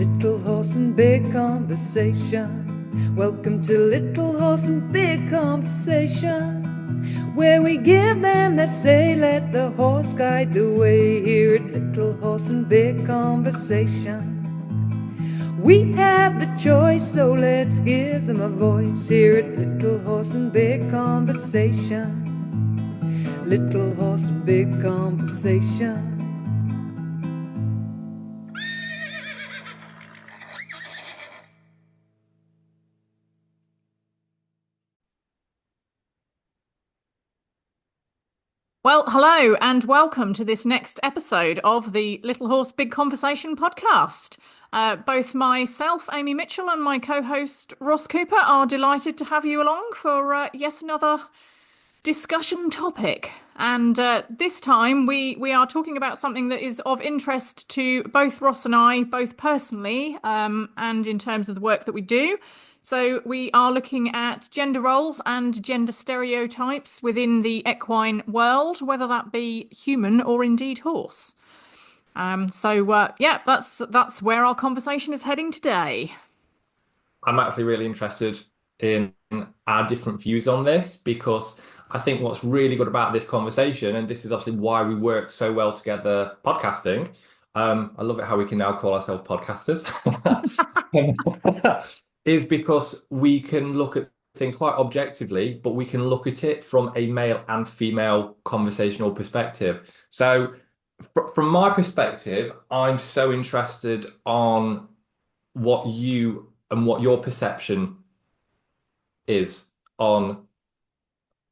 Little Horse and Big Conversation. Welcome to Little Horse and Big Conversation, where we give them their say, let the horse guide the way. Here at Little Horse and Big Conversation, we have the choice, so let's give them a voice. Here at Little Horse and Big Conversation, Little Horse and Big Conversation. Well, hello and welcome to this next episode of the Little Horse Big Conversation podcast. Both myself, Amy Mitchell, and my co-host Ross Cooper are delighted to have you along for yet another discussion topic. And this time we are talking about something that is of interest to both Ross and I, both personally and in terms of the work that we do. So we are looking at gender roles and gender stereotypes within the equine world, whether that be human or indeed horse. Yeah, that's where our conversation is heading today. I'm actually really interested in our different views on this, because I think what's really good about this conversation, and this is obviously why we work so well together podcasting. I love it how we can now call ourselves podcasters. Is because we can look at things quite objectively, but we can look at it from a male and female conversational perspective. So from my perspective, I'm so interested on what you and what your perception is on,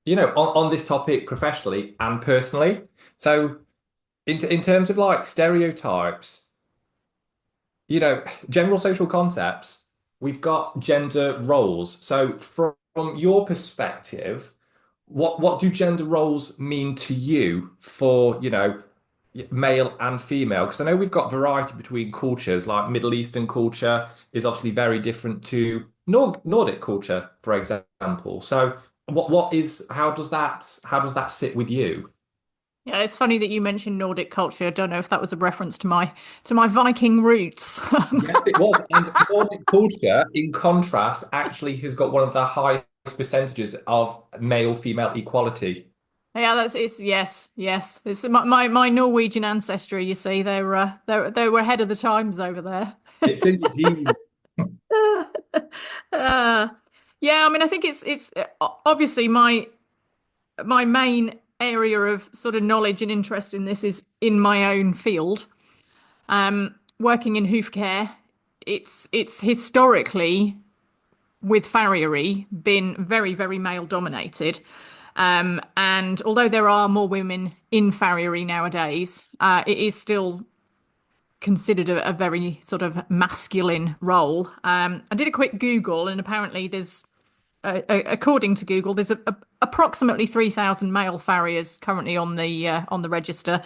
on this topic professionally and personally. So in terms of like stereotypes, general social concepts, we've got gender roles. So from your perspective, what do gender roles mean to you for, male and female? Because I know we've got variety between cultures, like Middle Eastern culture is obviously very different to Nordic culture, for example. So how does that sit with you? Yeah, it's funny that you mentioned Nordic culture. I don't know if that was a reference to my Viking roots. Yes, it was. And Nordic culture, in contrast, actually has got one of the highest percentages of male-female equality. Yeah, yes. It's my Norwegian ancestry. You see, they were ahead of the times over there. It's in the genes. uh, yeah, I mean, I think it's obviously my main area of sort of knowledge and interest in this is in my own field. Working in hoof care, it's historically with farriery been very, very male dominated. And although there are more women in farriery nowadays, it is still considered a very sort of masculine role. I did a quick Google, and apparently there's according to Google, there's approximately 3,000 male farriers currently on the register,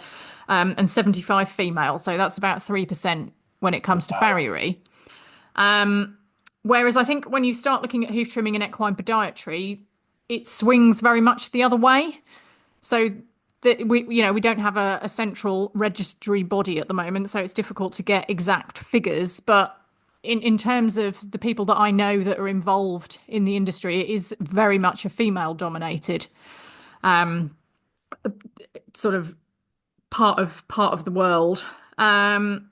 and 75 female. So that's about 3% when it comes to farriery. Whereas I think when you start looking at hoof trimming and equine podiatry, it swings very much the other way. So we don't have a central registry body at the moment, so it's difficult to get exact figures. But in terms of the people that I know that are involved in the industry, it is very much a female dominated sort of part of the world. And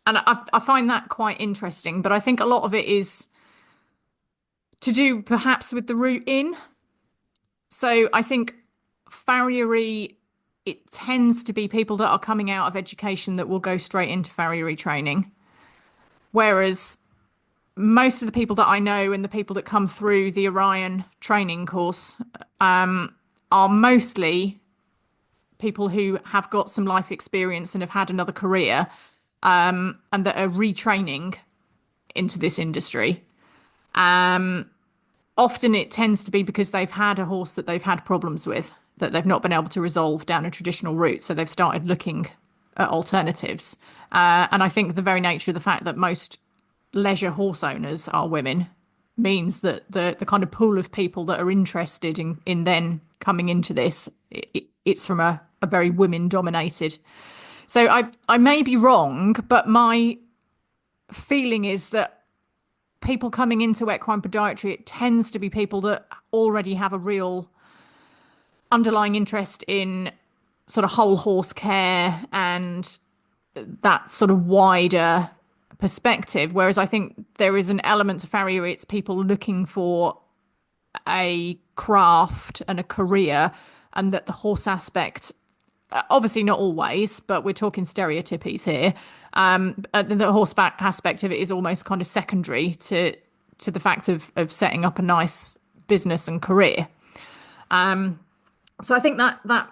I find that quite interesting, but I think a lot of it is to do perhaps with the route in. So I think farriery, it tends to be people that are coming out of education that will go straight into farriery training. Whereas most of the people that I know and the people that come through the Orion training course are mostly people who have got some life experience and have had another career, and that are retraining into this industry. Often it tends to be because they've had a horse that they've had problems with, that they've not been able to resolve down a traditional route. So they've started looking at alternatives. And I think the very nature of the fact that most leisure horse owners are women means that the kind of pool of people that are interested in then coming into this, it's from a very women dominated. So I may be wrong, but my feeling is that people coming into equine podiatry, it tends to be people that already have a real underlying interest in sort of whole horse care and that sort of wider perspective. Whereas I think there is an element to farrier, it's people looking for a craft and a career, and that the horse aspect, obviously not always, but we're talking stereotypes here. The horseback aspect of it is almost kind of secondary to the fact of setting up a nice business and career. So I think that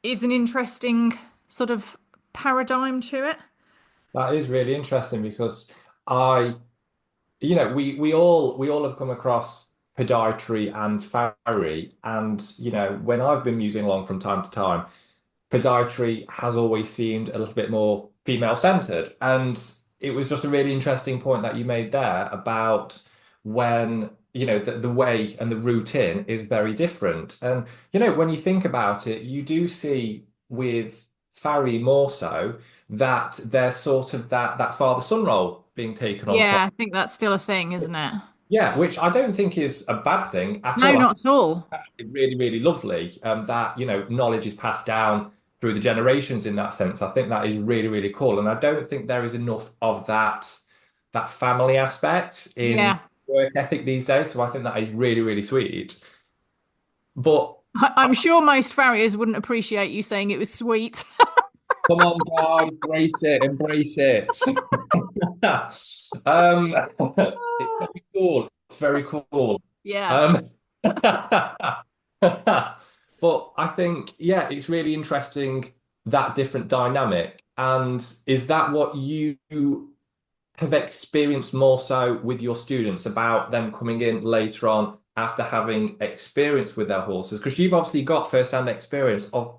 is an interesting sort of paradigm to it. That is really interesting because I, we all have come across podiatry and farrier, and when I've been musing along from time to time, podiatry has always seemed a little bit more female centered. And it was just a really interesting point that you made there about when, the way and the route in is very different. And, when you think about it, you do see with Farry more so that there's sort of that father-son role being taken on quite, Yeah, I think that's still a thing, isn't it? yeah, which I don't think is a bad thing at No, all. not at all. Actually really, really lovely that, knowledge is passed down through the generations in that sense. I think that is really, really cool. And I don't think there is enough of that family aspect in Yeah. work ethic these days. So I think that is really, really sweet. But I'm sure most farriers wouldn't appreciate you saying it was sweet. come on, guys, embrace it, embrace it. It's very cool. It's very cool. Yeah. Um, but I think, yeah, it's really interesting that different dynamic. And is that what you have experienced more so with your students about them coming in later on after having experience with their horses? Because you've obviously got first-hand experience of,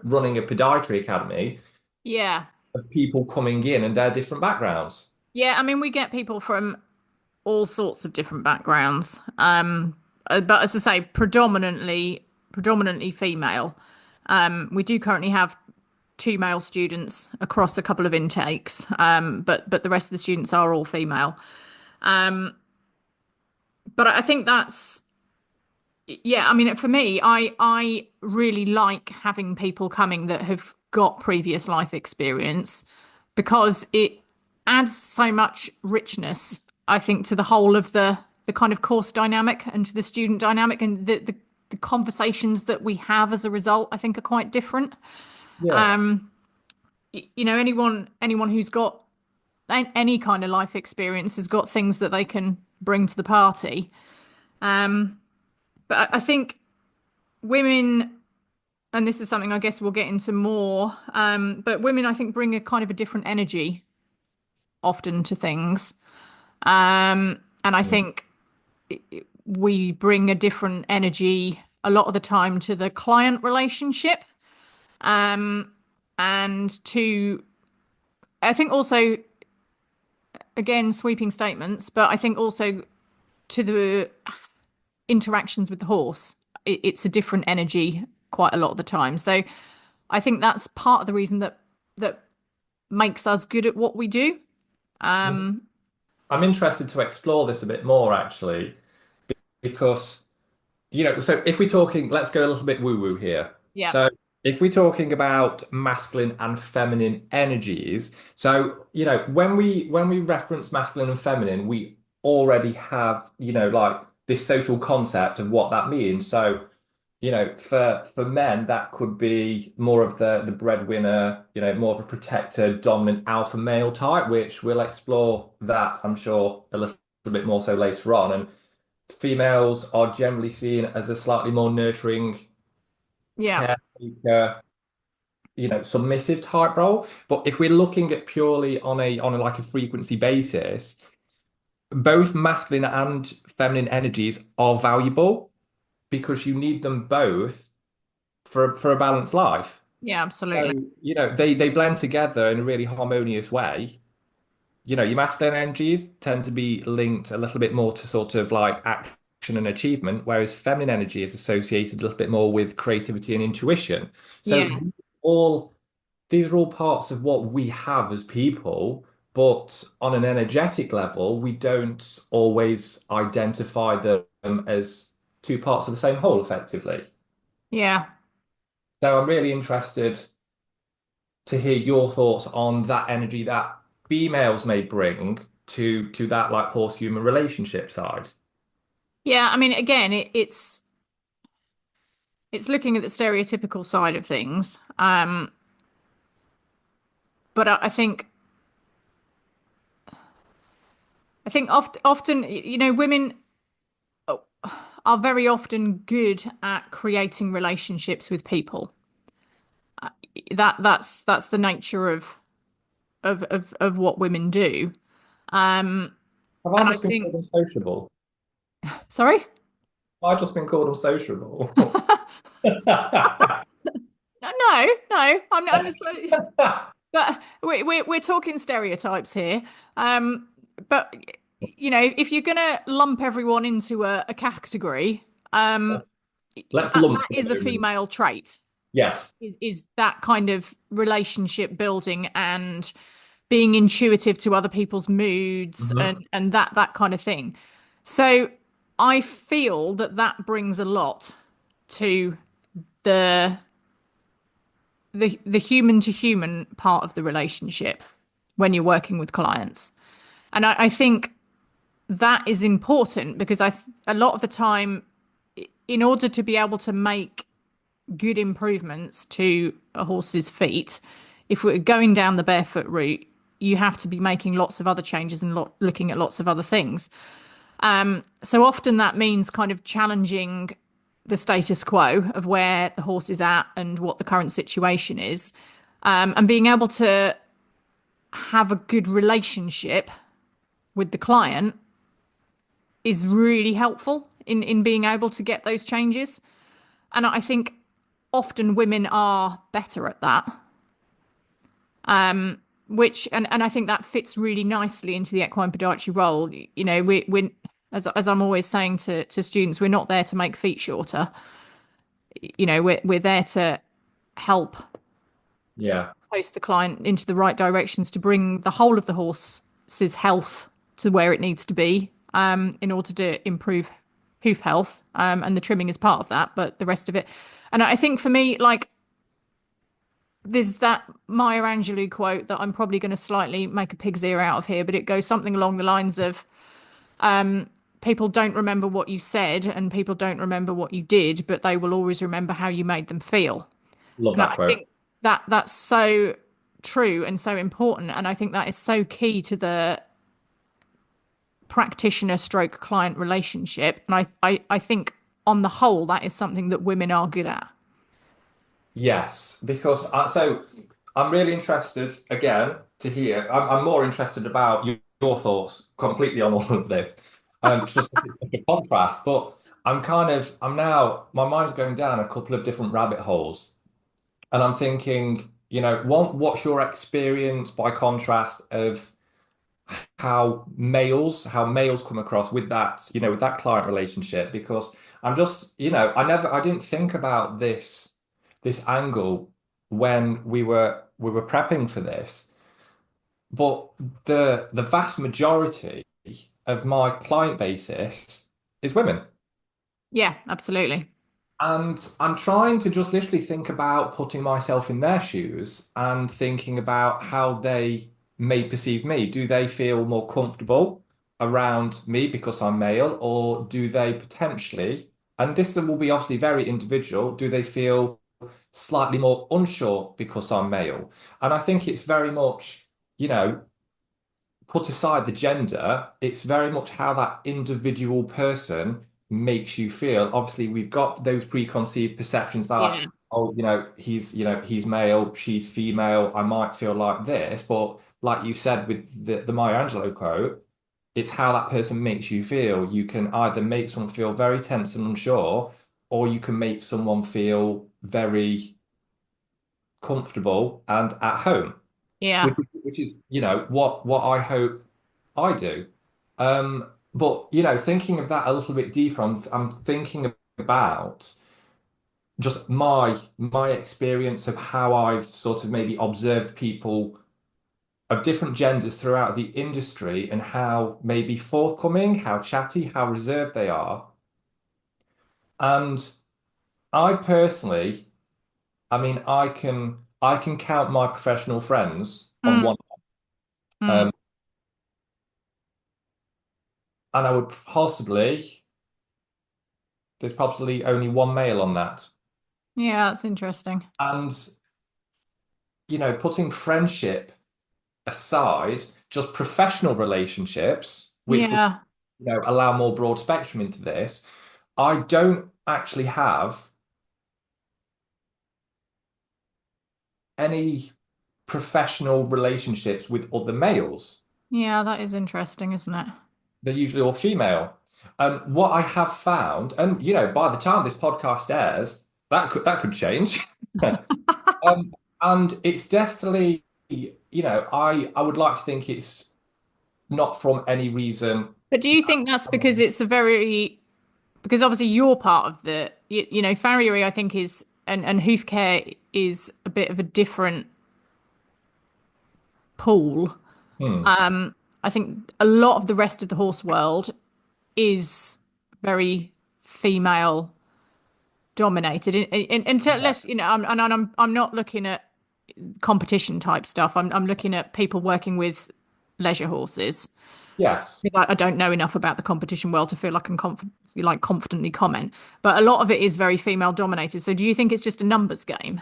running a podiatry academy Yeah. of people coming in and their different backgrounds. Yeah, I mean, we get people from all sorts of different backgrounds. But as I say, predominantly female. We do currently have two male students across a couple of intakes. But the rest of the students are all female. Um, but I think that's, yeah, I mean, for me, I really like having people coming that have got previous life experience because it adds so much richness, I think, to the whole of the kind of course dynamic and to the student dynamic, and the conversations that we have as a result, I think, are quite different. Yeah. Anyone who's got any kind of life experience has got things that they can bring to the party. But I think women, and this is something I guess we'll get into more, but women, I think, bring a kind of a different energy often to things. And I think we bring a different energy a lot of the time to the client relationship. And to, I think also, again, sweeping statements, but I think also to the interactions with the horse. It's a different energy quite a lot of the time. So I think that's part of the reason that makes us good at what we do. Um, I'm interested to explore this a bit more actually, because so if we're talking, let's go a little bit woo-woo here. yeah, So if we're talking about masculine and feminine energies, so when we reference masculine and feminine, we already have, like this social concept of what that means. So, for men, that could be more of the breadwinner, more of a protector, dominant alpha male type, which we'll explore that, I'm sure, a little bit more so later on. And females are generally seen as a slightly more nurturing, yeah, caretaker, submissive type role. But if we're looking at purely on a like a frequency basis, both masculine and feminine energies are valuable because you need them both for a balanced life. yeah, So, absolutely. they blend together in a really harmonious way. Your masculine energies tend to be linked a little bit more to sort of like action and achievement, whereas feminine energy is associated a little bit more with creativity and intuition. So Yeah, all these are all parts of what we have as people, but on an energetic level, we don't always identify them as two parts of the same whole effectively. Yeah. So I'm really interested to hear your thoughts on that energy that females may bring to that like horse human relationship side. Yeah, I mean, again, it's looking at the stereotypical side of things. But I think often, women are very often good at creating relationships with people. That's the nature of what women do. Um, Have I and I just been think, called unsociable? sorry? Have I just been called unsociable? No, I'm just, but we're talking stereotypes here. But if you're gonna lump everyone into a category, Let's that lump for is the a moment. female trait. Yes. Is that kind of relationship building and being intuitive to other people's moods Hmm. and that kind of thing. So I feel that brings a lot to the the human to human part of the relationship when you're working with clients. And I think that is important because a lot of the time, in order to be able to make good improvements to a horse's feet, if we're going down the barefoot route, you have to be making lots of other changes and looking at lots of other things. So often that means kind of challenging the status quo of where the horse is at and what the current situation is, and being able to have a good relationship with the client is really helpful in being able to get those changes. And I think often women are better at that, which and I think that fits really nicely into the equine podiatry role. We as I'm always saying to students, we're not there to make feet shorter. We're there to help Yeah. post the client into the right directions to bring the whole of the horse's health to where it needs to be, in order to improve hoof health. And the trimming is part of that, but the rest of it. And I think for me, like, there's that Maya Angelou quote that I'm probably going to slightly make a pig's ear out of here, but it goes something along the lines of, people don't remember what you said and people don't remember what you did, but they will always remember how you made them feel. Love And that I quote. think that's so true and so important. And I think that is so key to the practitioner stroke client relationship. And I think on the whole, that is something that women are good at. Yes, because so I'm really interested again to hear. I'm more interested about your thoughts completely on all of this. Just because it's such a contrast, but I'm now my mind's going down a couple of different rabbit holes, and I'm thinking, what's your experience by contrast of how males come across with that, with that client relationship? Because I'm just, I didn't think about this angle when we were prepping for this, but the vast majority of my client basis is women. Yeah, absolutely. And I'm trying to just literally think about putting myself in their shoes and thinking about how they may perceive me. Do they feel more comfortable around me because I'm male, or do they potentially, and this will be obviously very individual, do they feel slightly more unsure because I'm male? And I think it's very much, you know, put aside the gender, it's very much how that individual person makes you feel. Obviously, we've got those preconceived perceptions that, Yeah. oh, he's male, she's female, I might feel like this. But like you said with the Maya Angelou quote, it's how that person makes you feel. You can either make someone feel very tense and unsure, or you can make someone feel very comfortable and at home, Yeah. which is what I hope I do. But thinking of that a little bit deeper, I'm thinking about just my experience of how I've sort of maybe observed people of different genders throughout the industry and how maybe forthcoming, how chatty, how reserved they are. And I personally, I mean, I can count my professional friends on Mm, one, mm. um, and I would possibly there's probably only one male on that. Yeah, that's interesting. And putting friendship aside, just professional relationships, which would Yeah. allow more broad spectrum into this, I don't actually have any professional relationships with other males. Yeah, that is interesting, isn't it? They're usually all female. What I have found, and by the time this podcast airs, that could change. And it's definitely, I would like to think it's not from any reason. But do you think that's because it's a very, because obviously you're part of farriery, I think is, and hoof care is a bit of a different pool. Hmm. I think a lot of the rest of the horse world is very female dominated. Yeah. Unless, I'm not looking at competition type stuff. I'm looking at people working with leisure horses. Yes. Because I don't know enough about the competition world to feel like I can confidently comment. But a lot of it is very female dominated. So do you think it's just a numbers game?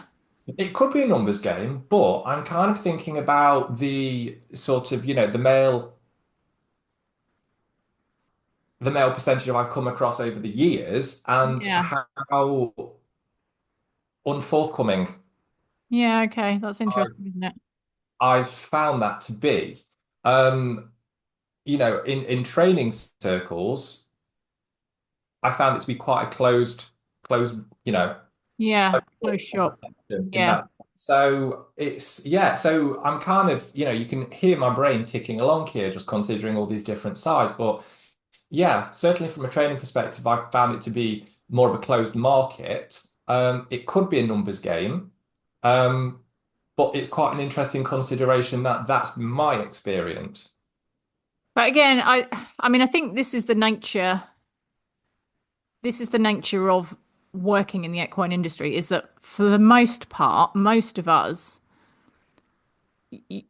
It could be a numbers game, but I'm kind of thinking about the sort of, the male percentage I've come across over the years and Yeah. how unforthcoming Yeah, okay. That's I've, interesting, isn't it? I've found that to be. Um, in training circles, I found it to be quite a closed, Yeah. open Close shop. conversation in Yeah. that. So yeah, so I'm kind of, you can hear my brain ticking along here, just considering all these different sides. But yeah, certainly from a training perspective, I found it to be more of a closed market. It could be a numbers game, um, but it's quite an interesting consideration that that's my experience. But again, I mean I think this is the nature of working in the equine industry is that for the most part, most of us,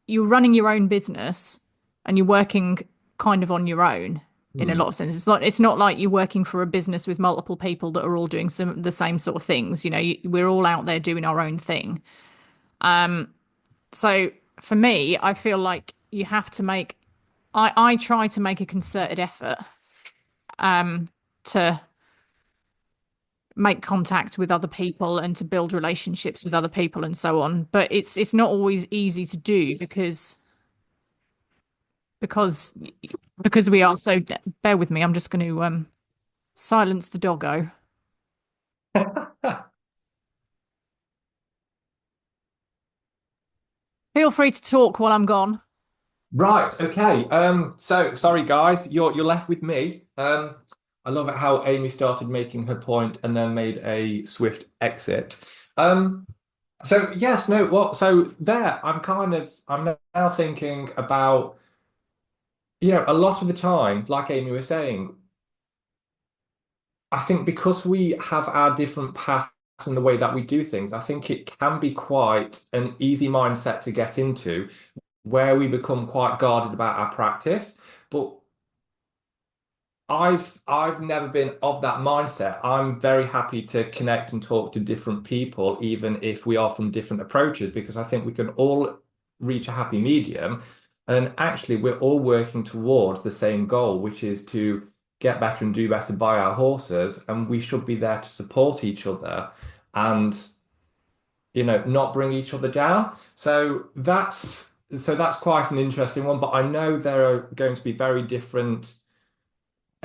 you're running your own business and you're working kind of on your own in a Hmm. lot of sense. It's not like you're working for a business with multiple people that are all doing the same sort of things. We're all out there doing our own thing. So for me, I feel like you have to make I try to make a concerted effort to make contact with other people and to build relationships with other people and so on. But it's not always easy to do because because we are so, bear with me, I'm just going to silence the doggo. Feel free to talk while I'm gone. Right, okay. So sorry guys, you're left with me. I love it how Amy started making her point and then made a swift exit. So yes, no, what so there, I'm now thinking about, a lot of the time, like Amy was saying, I think because we have our different paths and the way that we do things, I think it can be quite an easy mindset to get into where we become quite guarded about our practice. But I've never been of that mindset. I'm very happy to connect and talk to different people, even if we are from different approaches, because I think we can all reach a happy medium. And actually, we're all working towards the same goal, which is to get better and do better by our horses. And we should be there to support each other and, not bring each other down. So that's quite an interesting one. But I know there are going to be very different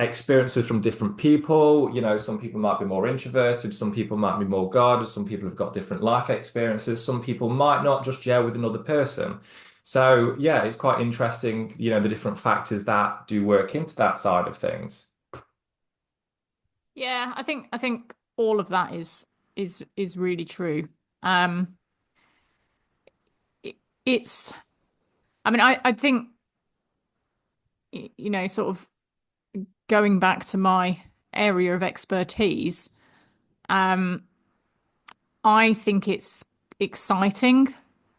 experiences from different people. Some people might be more introverted, some people might be more guarded, some people have got different life experiences, some people might not just gel with another person. So, yeah, it's quite interesting, the different factors that do work into that side of things. Yeah, I think all of that is really true. Um, it, it's I mean, I think, sort of going back to my area of expertise, um, I think it's exciting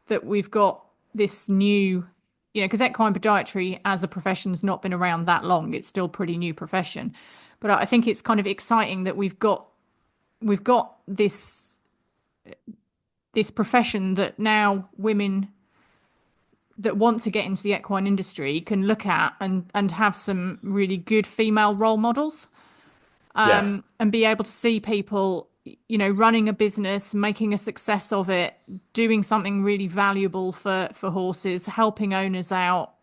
that we've got this new, because equine podiatry as a profession has not been around that long. It's still a pretty new profession. But I think it's kind of exciting that we've got this profession that now women that want to get into the equine industry can look at and have some really good female role models, Yes. and be able to see people, running a business, making a success of it, doing something really valuable for horses, helping owners out,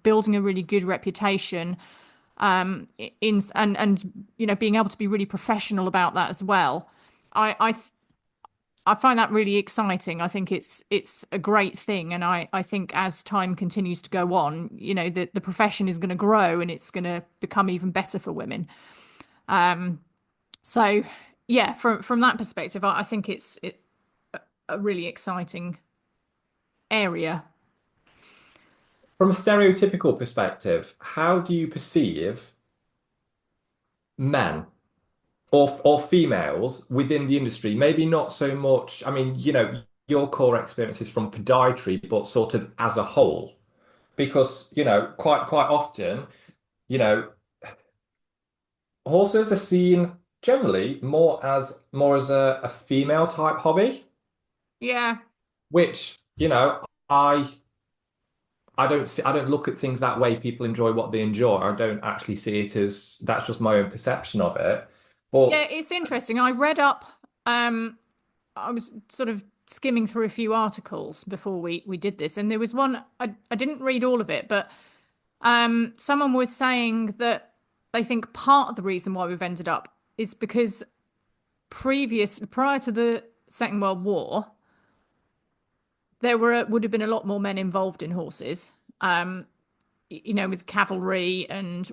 building a really good reputation, in and being able to be really professional about that as well. I I find that really exciting. I think it's a great thing, and I think as time continues to go on, the profession is going to grow and it's going to become even better for women. So yeah, from that perspective, I think it's a really exciting area. From a stereotypical perspective, how do you perceive men or females within the industry? Maybe not so much. I mean, your core experience is from podiatry, but sort of as a whole, because quite often, you know, horses are seen generally more as a female type hobby, Yeah. which I don't look at things that way. People enjoy what they enjoy. I don't actually see it as that's just my own perception of it. Yeah, But it's interesting. I read up, I was sort of skimming through a few articles before we did this, and there was one I didn't read all of it, but someone was saying that they think part of the reason why we've ended up is because prior to the Second World War, there would have been a lot more men involved in horses. With cavalry and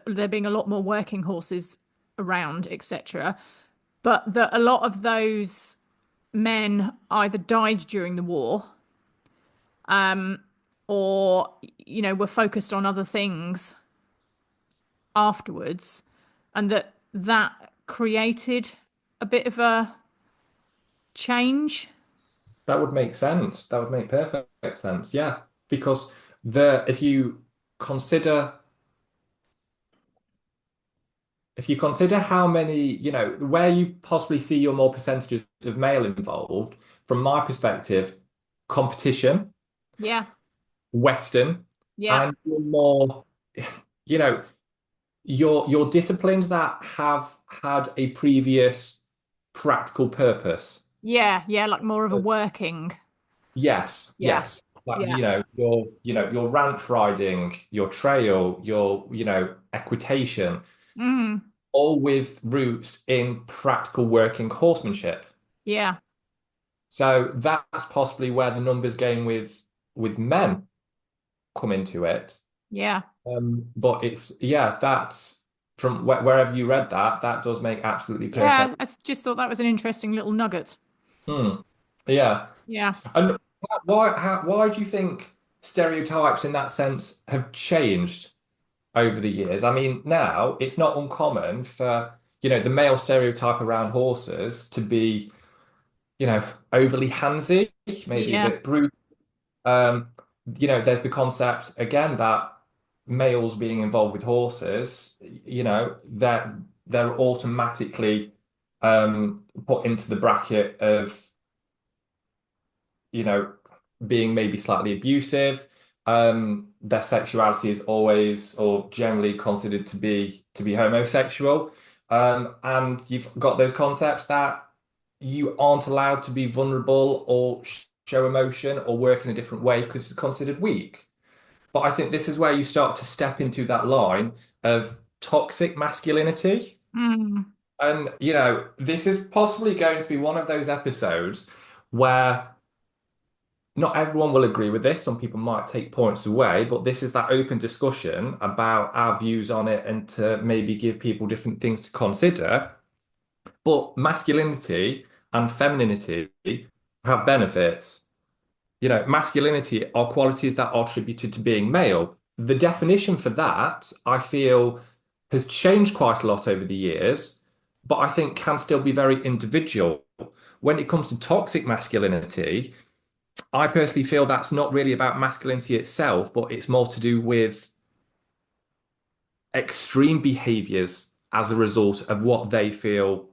there being a lot more working horses around, etc. But that a lot of those men either died during the war, or were focused on other things afterwards, and that created a bit of a change. that would make sense. That would make perfect sense. Yeah, because the consider if you consider how many, where you possibly see your more percentages of male involved, from my perspective, competition, Yeah, Western, yeah, and your more, you know, your disciplines that have had a previous practical purpose. yeah, like more of a working. Yes, Yeah, yes. Like, yeah. your ranch riding, your trail, your, equitation, Mm, all with roots in practical working horsemanship. yeah, So that's possibly where the numbers game with men come into it. yeah. But it's yeah, that's from wherever you read that, that does make absolutely perfect. Yeah, I just thought that was an interesting little nugget. Hmm. Yeah. Yeah. And why do you think stereotypes in that sense have changed over the years? I mean, now it's not uncommon for, the male stereotype around horses to be, overly handsy, maybe a Yeah. bit brute. Um, there's the concept again that males being involved with horses, that they're automatically put into the bracket of, you know, being maybe slightly abusive. Their sexuality is always or generally considered to be homosexual. And you've got those concepts that you aren't allowed to be vulnerable or show emotion or work in a different way because it's considered weak. But I think this is where you start to step into that line of toxic masculinity. Mm, And, this is possibly going to be one of those episodes where not everyone will agree with this. Some people might take points away, but this is that open discussion about our views on it and to maybe give people different things to consider. But masculinity and femininity have benefits. Masculinity are qualities that are attributed to being male. The definition for that, I feel, has changed quite a lot over the years, but I think can still be very individual. When it comes to toxic masculinity, I personally feel that's not really about masculinity itself, but it's more to do with extreme behaviors as a result of what they feel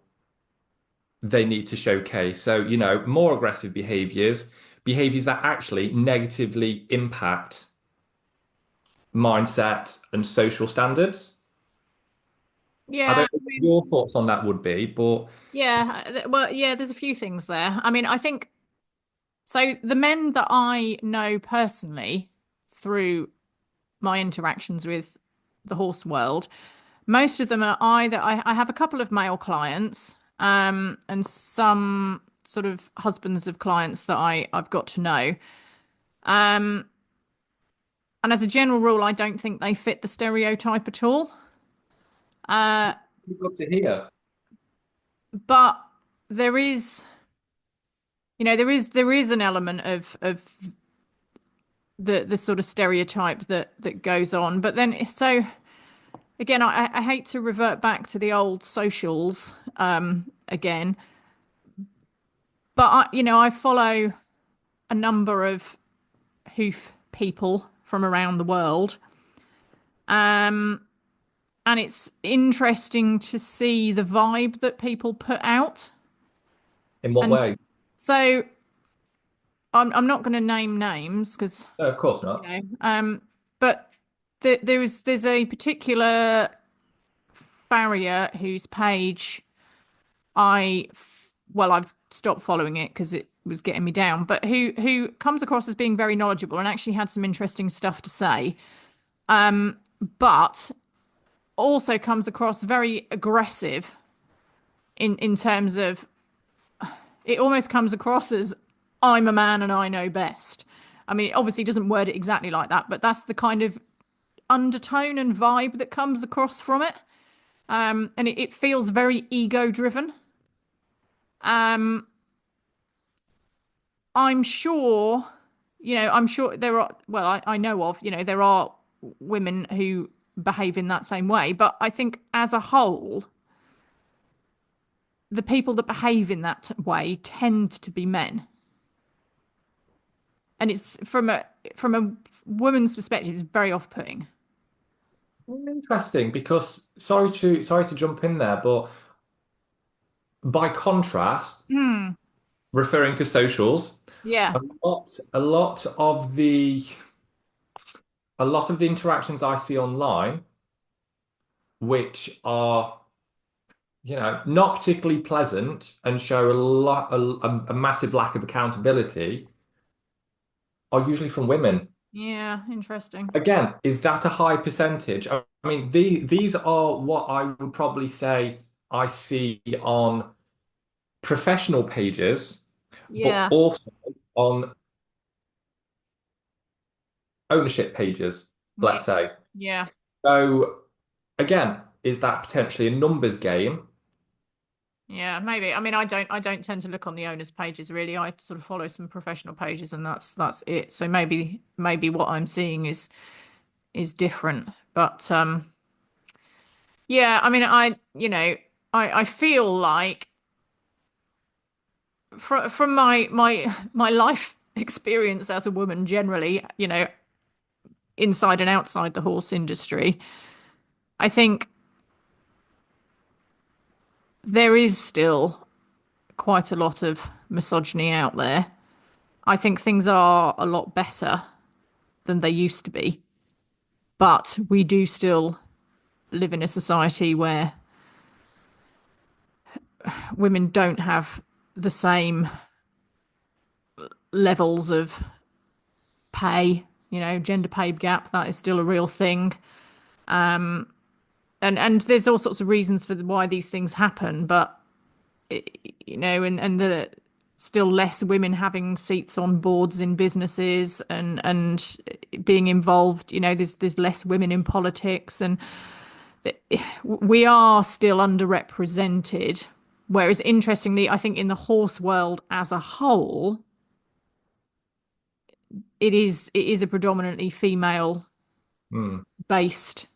they need to showcase. So, more aggressive behaviors that actually negatively impact mindset and social standards. I Yeah, don't know what your thoughts on that would be, but well, yeah, there's a few things there. I mean, I think so. The men that I know personally through my interactions with the horse world, most of them are either I have a couple of male clients, and some sort of husbands of clients that I've got to know. Um, and as a general rule, I don't think they fit the stereotype at all. Uh, good to hear. but there is, there is an element of the sort of stereotype that goes on. But then so again, I hate to revert back to the old socials again, but I follow a number of hoof people from around the world. Um, and it's interesting to see the vibe that people put out. In what And way? so I'm not going to name names because No, of course you not. know, but there's a particular farrier whose page I've stopped following it because it was getting me down, but who comes across as being very knowledgeable and actually had some interesting stuff to say. But also comes across very aggressive in terms of it almost comes across as I'm a man and I know best. I mean, it obviously doesn't word it exactly like that, but that's the kind of undertone and vibe that comes across from it. And it feels very ego driven. Um, I'm sure, I'm sure there are, well, I know of, there are women who behave in that same way, but I think as a whole, the people that behave in that way tend to be men. And it's from a woman's perspective, it's very off-putting. Interesting, because sorry to jump in there, but by contrast, Hmm. referring to socials, Yeah. a lot of the interactions I see online, which are, not particularly pleasant and show a massive lack of accountability, are usually from women. Yeah, interesting. Again, is that a high percentage? I mean, these are what I would probably say I see on professional pages, but Yeah. also on ownership pages, Yeah. let's say. Yeah. So again, is that potentially a numbers game? Yeah, maybe. I mean, I don't tend to look on the owners' pages really. I sort of follow some professional pages and that's it. So maybe what I'm seeing is different. But yeah, I mean, I feel like from my life experience as a woman generally, inside and outside the horse industry, I think there is still quite a lot of misogyny out there. I think things are a lot better than they used to be, but we do still live in a society where women don't have the same levels of pay. Gender pay gap, that is still a real thing. And there's all sorts of reasons for why these things happen, but and the still less women having seats on boards in businesses and being involved. There's less women in politics, and we are still underrepresented. Whereas interestingly, I think in the horse world as a whole, it is a predominantly female Hmm. based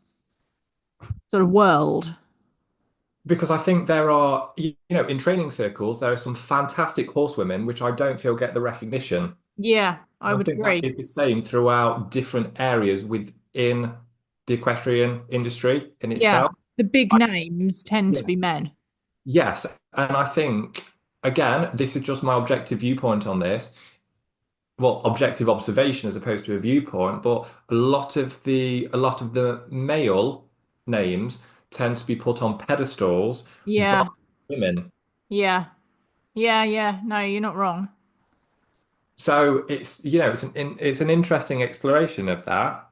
sort of world. Because I think there are, in training circles, there are some fantastic horsewomen which I don't feel get the recognition. Yeah, I And I would think that agree. is the same throughout different areas within the equestrian industry in Yeah, itself. the big I, names tend to be yes. men. Yes. And I think, again, this is just my objective viewpoint on this. Well, objective observation as opposed to a viewpoint, but a lot of the male names tend to be put on pedestals by Yeah, women. yeah, yeah. No, you're not wrong. So it's an interesting exploration of that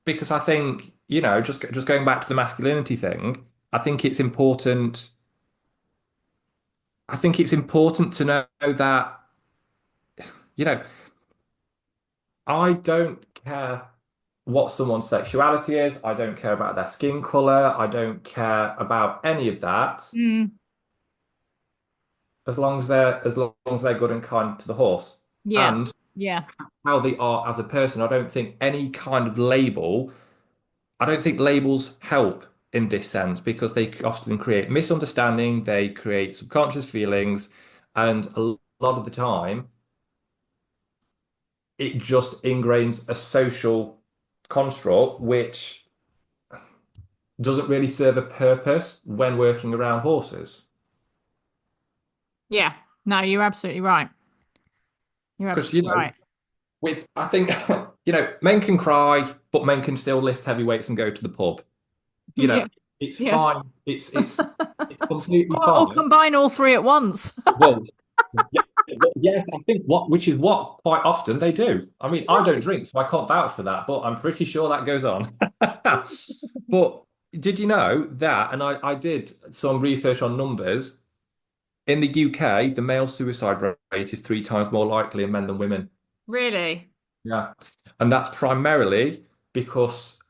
because I think, just going back to the masculinity thing, I think it's important. I think it's important to know that, you know, I don't care what someone's sexuality is. I don't care about their skin color. I don't care about any of that Mm, as long as they're good and kind to the horse yeah, and yeah, how they are as a person. I don't think any kind of label. I don't think labels help in this sense because they often create misunderstanding. They create subconscious feelings, and a lot of the time, it just ingrains a social construct which doesn't really serve a purpose when working around horses. yeah. No, you're absolutely right. You're Because, absolutely right. I think, men can cry, but men can still lift heavy weights and go to the pub. You know, Yeah, it's yeah. fine. It's completely Or fine. combine all three at once. Well, yeah, yes, I think which is what quite often they do. I mean, I don't drink, so I can't vouch for that, but I'm pretty sure that goes on. But did you know that? And I did some research on numbers. In the UK, the male suicide rate is 3 times more likely in men than women. Really? Yeah. And that's primarily because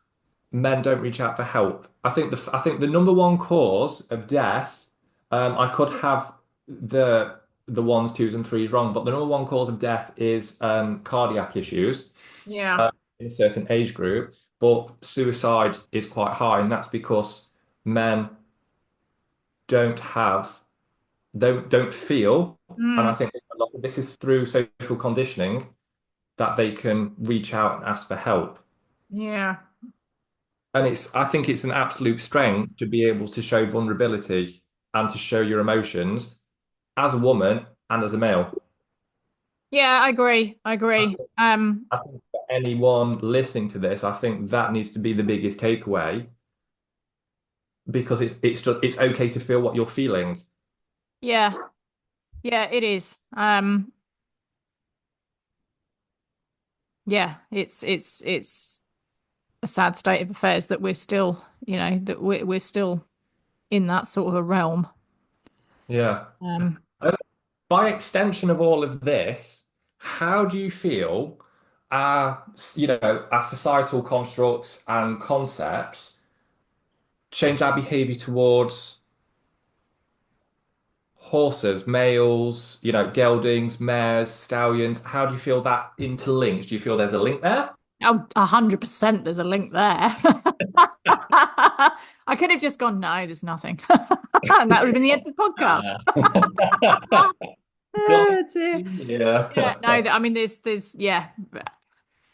men don't reach out for help. I think the number one cause of death, I could have the ones, twos, and threes wrong, but the number one cause of death is cardiac issues Yeah. in a certain age group. But suicide is quite high, and that's because men don't have don't feel, and I Mm, think a lot of this is through social conditioning that they can reach out and ask for help. yeah. And I think it's an absolute strength to be able to show vulnerability and to show your emotions as a woman and as a male. Yeah, I agree. I I agree. think, I think for anyone listening to this, I think that needs to be the biggest takeaway because it's okay to feel what you're feeling. Yeah. Yeah, it is. Yeah, it's a sad state of affairs that we're still, that we're still in that sort of a realm. Yeah. Um, And by extension of all of this, how do you feel our societal constructs and concepts change our behavior towards horses, males, geldings, mares, stallions? How do you feel that interlinks? Do you feel there's a link there? oh, 100% there's a link there. I could have just gone, no, there's nothing. And that would have been the end of the podcast. Uh, Oh, dear. Yeah, no, yeah. I mean, yeah,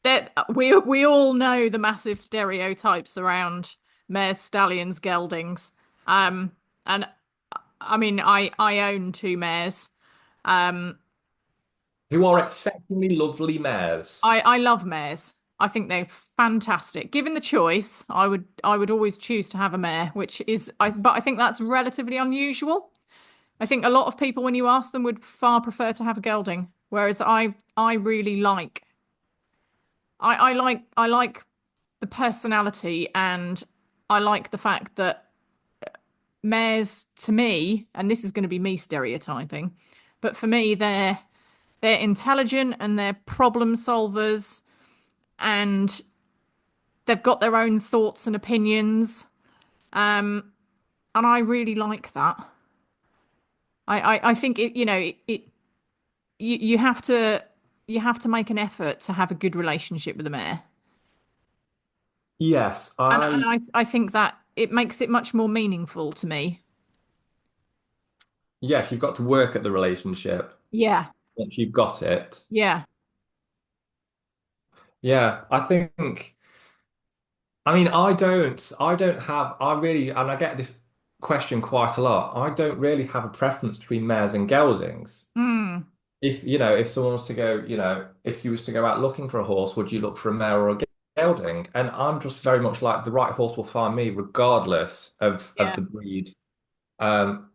that we all know the massive stereotypes around mares, stallions, geldings. And I mean, I own two mares. Um, Who are exceptionally lovely mares. I love mares. I think they're fantastic. Given the choice, I would always choose to have a mare, but I think that's relatively unusual. I think a lot of people, when you ask them, would far prefer to have a gelding, whereas I really like the personality, and I like the fact that mares, to me, and this is going to be me stereotyping, but for me, they're intelligent and they're problem solvers, and they've got their own thoughts and opinions. And I really like that. I think you have to you have to make an effort to have a good relationship with the mare. Yes, And I think that it makes it much more meaningful to me. yes, you've got to work at the relationship Yeah. once you've got it. Yeah. Yeah, I think. I mean, I don't have, I really, and I get this question quite a lot. I don't really have a preference between mares and geldings. Mm. If, you know, if someone was to go, you know, if you was to go out looking for a horse, would you look for a mare or a gelding? And I'm just very much like the right horse will find me regardless of Yeah. the breed,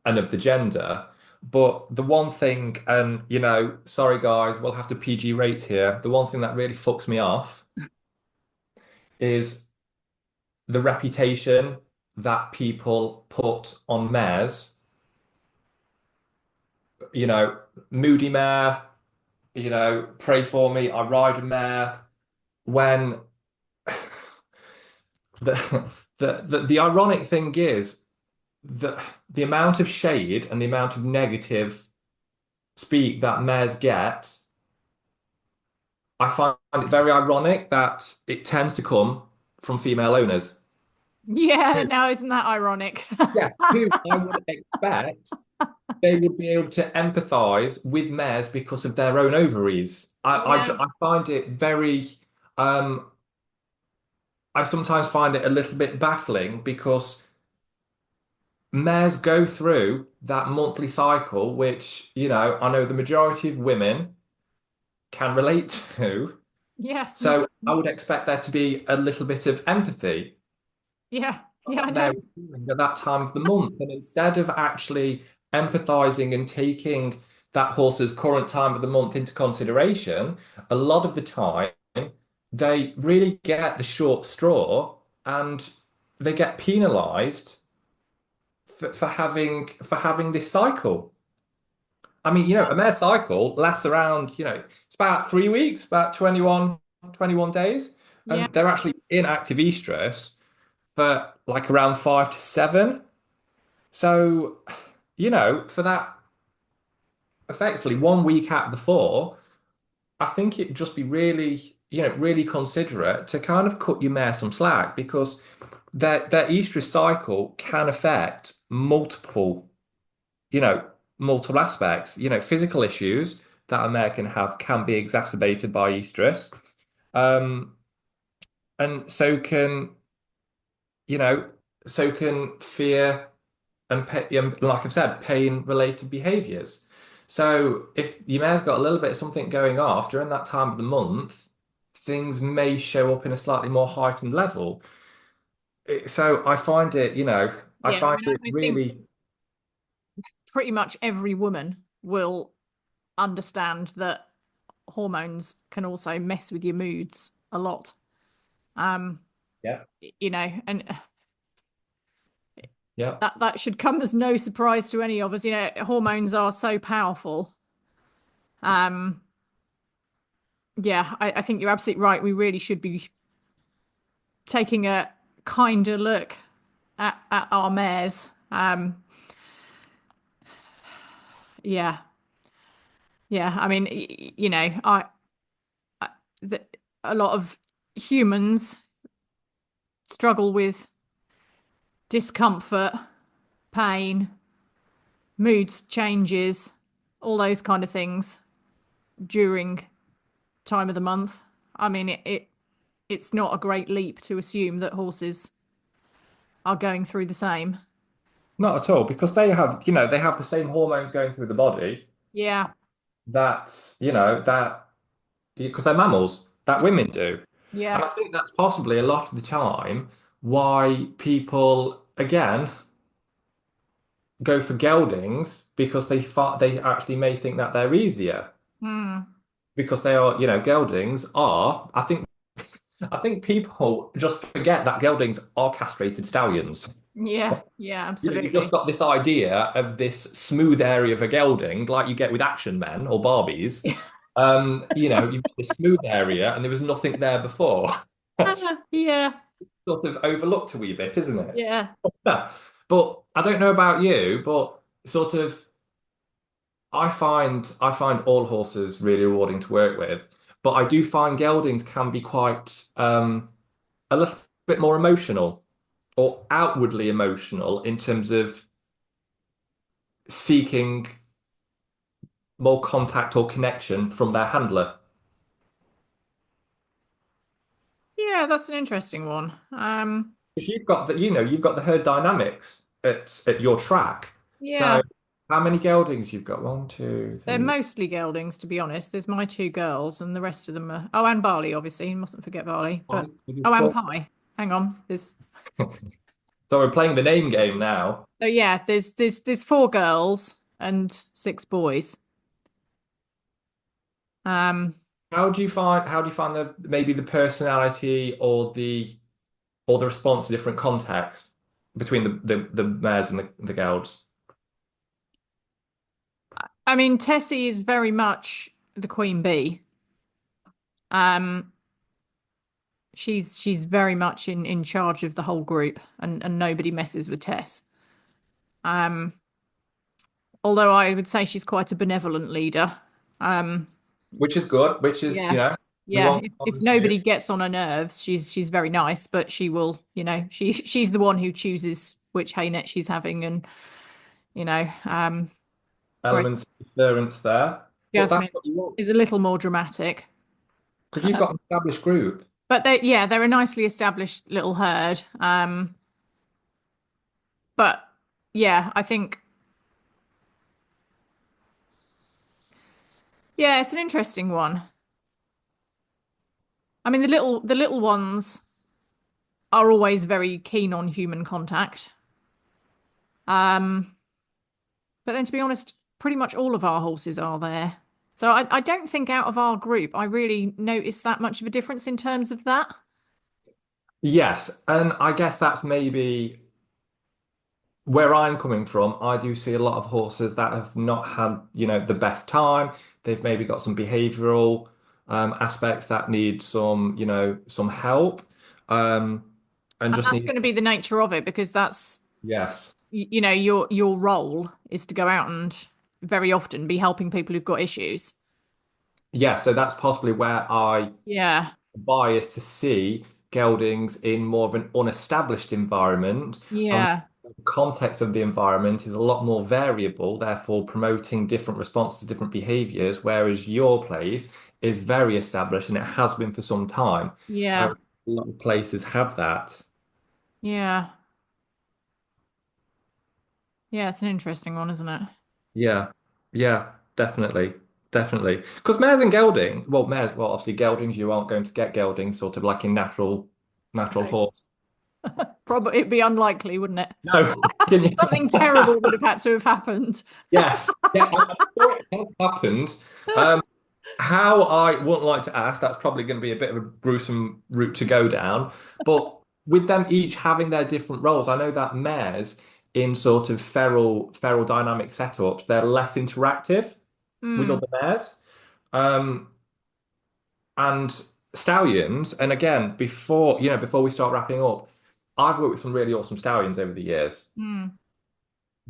and of the gender. But the one thing, and you know, sorry guys, we'll have to PG rate here. The one thing that really fucks me off is the reputation that people put on mares, you know, moody mare, you know, pray for me, I ride a mare, when the the ironic thing is that the amount of shade and the amount of negative speak that mares get, I find it very ironic that it tends to come from female owners. Yeah. Now, isn't that ironic? Yes, who I would expect they would be able to empathize with mares because of their own ovaries. Yeah. I find it very, um, I sometimes find it a little bit baffling because mares go through that monthly cycle, which, you know, I know the majority of women can relate to. Yes. So I would expect there to be a little bit of empathy Yeah. Yeah, I know. they're feeling at that time of the month. And instead of actually empathizing and taking that horse's current time of the month into consideration, a lot of the time they really get the short straw and they get penalized for having this cycle. I mean, you know, a mare cycle lasts around, you know, it's about 3 weeks, about 21 days. Yeah. And they're actually in active estrus for like around 5 to 7. So, you know, for that effectively 1 week out of the 4, I think it'd just be really, you know, really considerate to kind of cut your mare some slack because their estrus cycle can affect multiple, you know, multiple aspects. You know, physical issues that a mare can have can be exacerbated by estrus. Um, and so can, you know, so can fear and like I've said, pain-related behaviors. So if your mare's got a little bit of something going off during that time of the month, things may show up in a slightly more heightened level. So I find it, you know, I Yeah. I find mean, it I think really, pretty much every woman will understand that hormones can also mess with your moods a lot. Um, yeah, and yeah. that should come as no surprise to any of us. Hormones are so powerful. Um, yeah, I think you're absolutely right. We really should be taking a kinder look at our mares. Yeah, yeah. I mean, I the, a lot of humans struggle with discomfort, pain, mood changes, all those kind of things during time of the month. I mean, it's not a great leap to assume that horses are going through the same. Not at all, because they have, you know, they have the same hormones going through the body Yeah, that, you know, that because they're mammals that women do. yeah, And I think that's possibly a lot of the time why people, again, go for geldings because they actually may think that they're easier mm, because they are, you know, geldings are, I think people just forget that geldings are castrated stallions. yeah, yeah, You know, you've just absolutely. got this idea of this smooth area of a gelding, like you get with action men or Barbies. You know, you've got this smooth area and there was nothing there before. Yeah, Sort of overlooked a wee bit, isn't it? yeah, Yeah. But I don't know about you, but sort of I find all horses really rewarding to work with, but I do find geldings can be quite a little bit more emotional or outwardly emotional in terms of seeking more contact or connection from their handler. Yeah, that's an interesting one. If you've got you've got the herd dynamics at your track. So Yeah, how many geldings you've got? One, two, they're three. mostly geldings, to be honest. There's my two girls, and the rest of them are. Oh, and Barley, obviously. You mustn't forget Barley. But Maybe oh, and four. Pie. Hang on. There's So we're playing the name game now. oh yeah. There's four girls and six boys. Um, How do you find the maybe the personality or the response to different contexts between the mares and the gelds? I mean, Tessie is very much the queen bee. Um, she's very much in charge of the whole group, and nobody messes with Tess. Um, although I would say she's quite a benevolent leader. Um, Which is good, which is, yeah, we yeah. want If comms too. nobody gets on her nerves, she's very nice, but she will, she's the one who chooses which hay net she's having, and you know, whereas Elements of interference there. But that's Jasmine what you want. is a little more dramatic. Because you've got an established group. But they're a nicely established little herd. But yeah, I think yeah, it's an interesting one. I mean, the little ones are always very keen on human contact. Um, but then to be honest, pretty much all of our horses are there. So I don't think out of our group I really noticed that much of a difference in terms of that. Yes, and I guess that's maybe where I'm coming from. I do see a lot of horses that have not had, the best time. They've maybe got some behavioral aspects that need some help. Um, and And just that's need, going to be the nature of it because that's yes. your role is to go out and very often be helping people who've got issues. Yeah, so that's possibly where I Yeah. bias to see geldings in more of an unestablished environment, and Yeah. the context of the environment is a lot more variable, therefore promoting different responses, different behaviors, whereas your place is very established and it has been for some time. Yeah. Whereas a lot of places have that. Yeah. Yeah, it's an interesting one, isn't it? Yeah, yeah, definitely. Definitely. Because mares and well, obviously geldings, you aren't going to get geldings sort of like in natural No. horse. Probably it'd be unlikely, wouldn't it? No. Can you? Something terrible would have had to have happened. Yes. Yeah, I'm sure it has happened. Um, how I wouldn't like to ask, that's probably going to be a bit of a gruesome route to go down. But with them each having their different roles, I know that mares in sort of feral dynamic setups, they're less interactive with Hmm. other mares. Um, and stallions, and again, before we start wrapping up, I've worked with some really awesome stallions over the years. Hmm.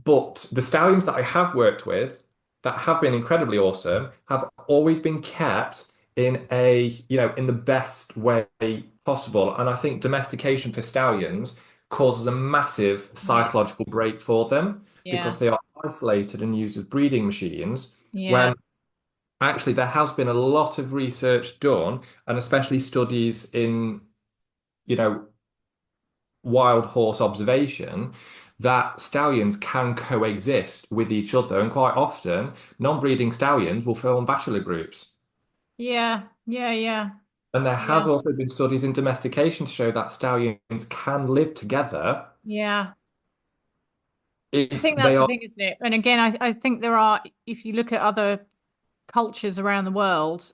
But the stallions that I have worked with that have been incredibly awesome have always been kept in the best way possible. And I think domestication for stallions causes a massive Yeah. psychological break for them Yeah. because they are isolated and used as breeding machines. Yeah. When actually there has been a lot of research done, and especially studies in, you know, wild horse observation that stallions can coexist with each other. And quite often, non-breeding stallions will form bachelor groups. Yeah. Yeah. Yeah. And there has Yeah. also been studies in domestication to show that stallions can live together Yeah. I if think they that's the are, thing, isn't it? And again, I think there are, if you look at other cultures around the world,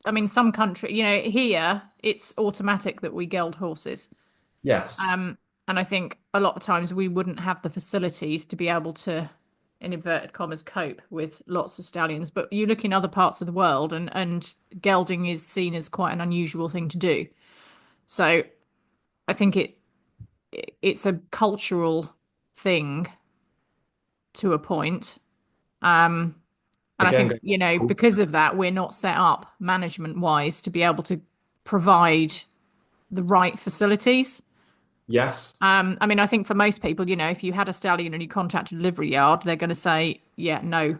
I mean, some country, here it's automatic that we geld horses. yes, Um, and I think a lot of times we wouldn't have the facilities to be able to, in inverted commas, cope with lots of stallions. But you look in other parts of the world, and gelding is seen as quite an unusual thing to do. So I think it's a cultural thing to a point. Um, and I Again, think, because of that, we're not set up management wise to be able to provide the right facilities. yes, I mean, I think for most people, if you had a stallion and you contact a delivery yard, they're going to say, yeah, no,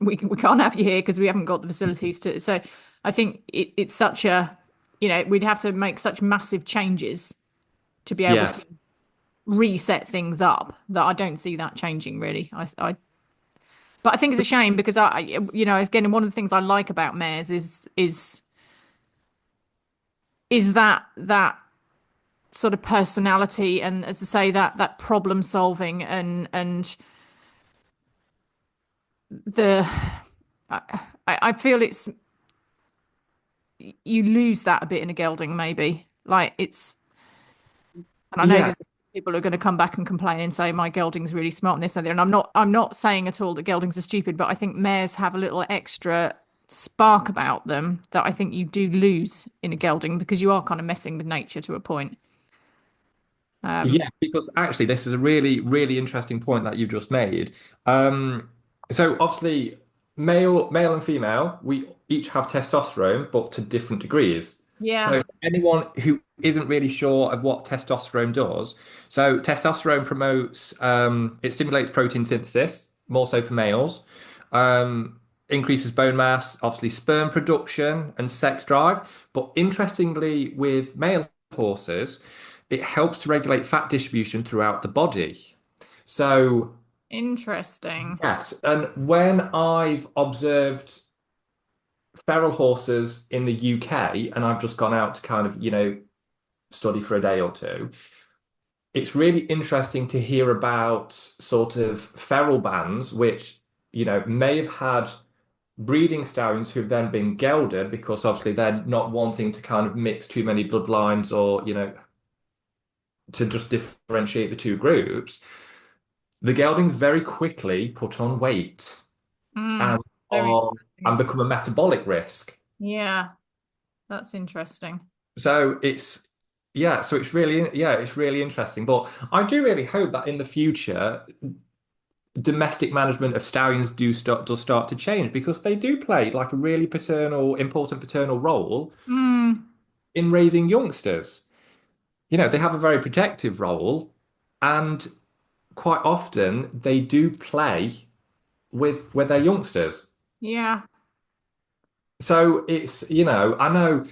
we can't have you here because we haven't got the facilities to. So I think it's such a, we'd have to make such massive changes to be able to yes, reset things up that I don't see that changing really. But I think it's a shame because again, one of the things I like about mares is that sort of personality and, as I say, that problem solving and the I feel it's you lose that a bit in a gelding maybe. Like it's and I know yeah, there's people who are going to come back and complain and say my gelding's really smart and this and that. And I'm not saying at all that geldings are stupid, but I think mares have a little extra spark about them that I think you do lose in a gelding because you are kind of messing with nature to a point. yeah, because actually, this is a really, really interesting point that you just made. Um, so obviously, male and female, we each have testosterone, but to different degrees. Yeah. So for anyone who isn't really sure of what testosterone does, so testosterone promotes, it stimulates protein synthesis, more so for males, increases bone mass, obviously sperm production and sex drive. But interestingly, with male horses, it helps to regulate fat distribution throughout the body. So, Interesting. yes, and when I've observed feral horses in the UK and I've just gone out to kind of, study for a day or two, it's really interesting to hear about sort of feral bands, which, may have had breeding stallions who've then been gelded because obviously they're not wanting to kind of mix too many bloodlines or, to just differentiate the two groups. The geldings very quickly put on weight Mm, and very are interesting, and isn't it? become a metabolic risk. Yeah, that's interesting. So it's yeah, so it's really interesting. But I do really hope that in the future, domestic management of stallions does start to change because they do play like a really important paternal role Mm, in raising youngsters. They have a very protective role, and quite often they do play with their youngsters. yeah, So it's, I know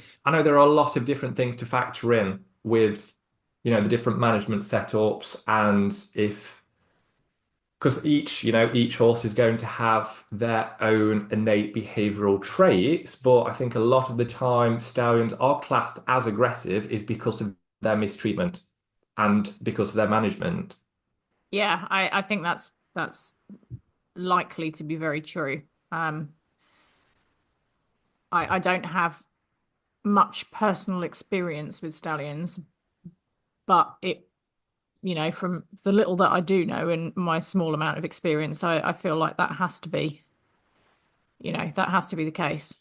there are a lot of different things to factor in with, the different management setups and if because each horse is going to have their own innate behavioral traits, but I think a lot of the time stallions are classed as aggressive is because of their mistreatment and because of their management. yeah. I think that's likely to be very true. Um, I don't have much personal experience with stallions, but from the little that I do know and my small amount of experience, I feel like that has to be the case.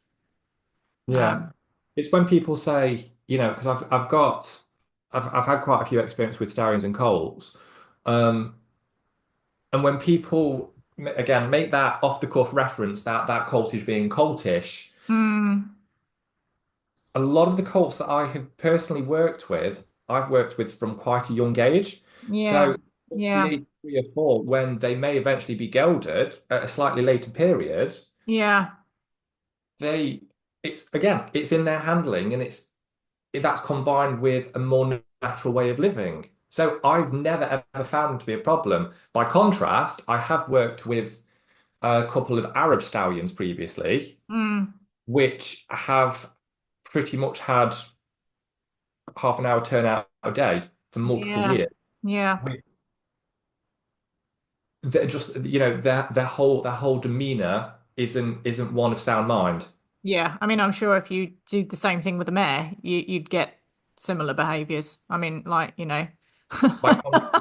Yeah. Um, It's when people say, because I've had quite a few experience with stallions and colts. Um, and when people again make that off the cuff reference that colt is being coltish, mm, a lot of the colts that I have personally I've worked with from quite a young age. yeah, So at the yeah, age 3 or 4, when they may eventually be gelded at a slightly later period, yeah, they it's in their handling and that's combined with a more natural way of living. So I've never ever found them to be a problem. By contrast, I have worked with a couple of Arab stallions previously, mm, which have pretty much had half an hour turnout a day for multiple yeah, years. yeah, They're just, their whole demeanor isn't one of sound mind. yeah. I mean, I'm sure if you do the same thing with a mare, you'd get similar behaviors. I mean, like, By contrast,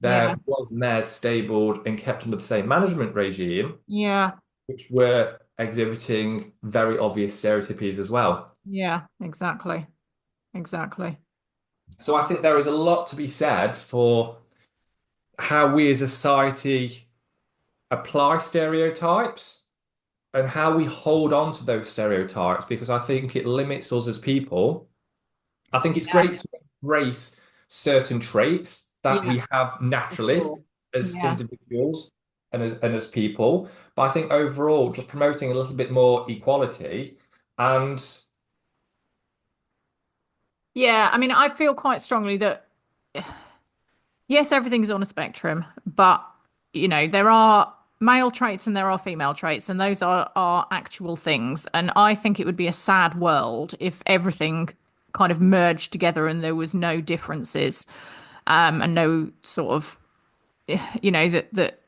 Yeah, there was mares stabled and kept under the same management regime, yeah, which were exhibiting very obvious stereotypies as well. yeah, exactly, exactly. So I think there is a lot to be said for how we as a society apply stereotypes and how we hold on to those stereotypes, because I think it limits us as people. I think it's Yeah, great to embrace certain traits that yeah, we have for naturally sure. as Yeah. individuals and as people. But I think overall, just promoting a little bit more equality and Yeah, I mean, I feel quite strongly that yes, everything's on a spectrum, but there are male traits and there are female traits, and those are actual things. And I think it would be a sad world if everything kind of merged together and there was no differences, and no sort of, that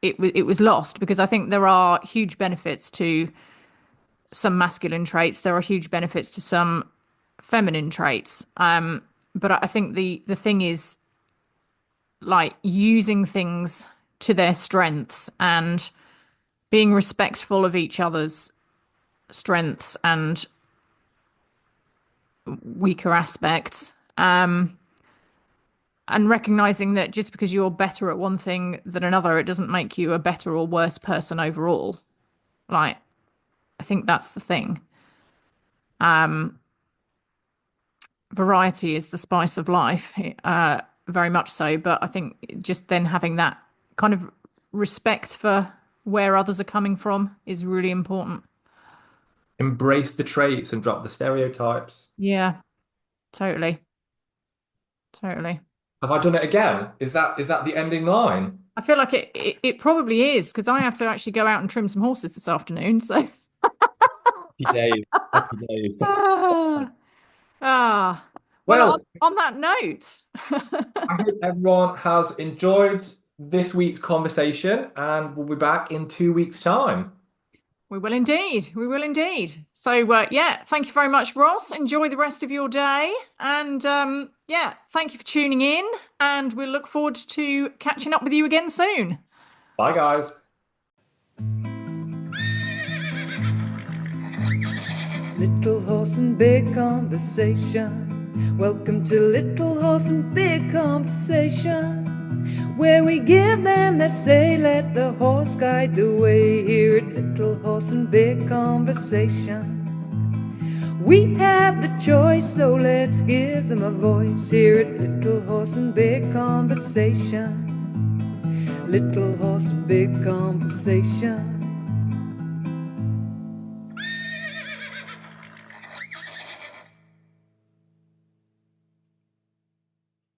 it was lost, because I think there are huge benefits to some masculine traits. There are huge benefits to some feminine traits. But I think the thing is, like, using things to their strengths and being respectful of each other's strengths and weaker aspects. And recognizing that just because you're better at one thing than another, it doesn't make you a better or worse person overall. Like, I think that's the thing. Variety is the spice of life, very much so. But I think just then having that kind of respect for where others are coming from is really important. embrace the traits and drop the stereotypes. Yeah, totally. Totally. Have I done it again? Is that the ending line? I feel like it probably is, because I have to actually go out and trim some horses this afternoon. So, Happy days. Happy days. ah, ah. Well, Well, on that note, I hope everyone has enjoyed this week's conversation, and we'll be back in 2 weeks' time. we will indeed. We will indeed. So, yeah, thank you very much, Ross. Enjoy the rest of your day. And yeah, thank you for tuning in. And we'll look forward to catching up with you again soon. Bye, guys. Little Horse and Big Conversation. Welcome to Little Horse and Big Conversation, where we give them their say, let the horse guide the way. Here at Little Horse and Big Conversation, we have the choice, so let's give them a voice. Here at Little Horse and Big Conversation, Little Horse and Big Conversation.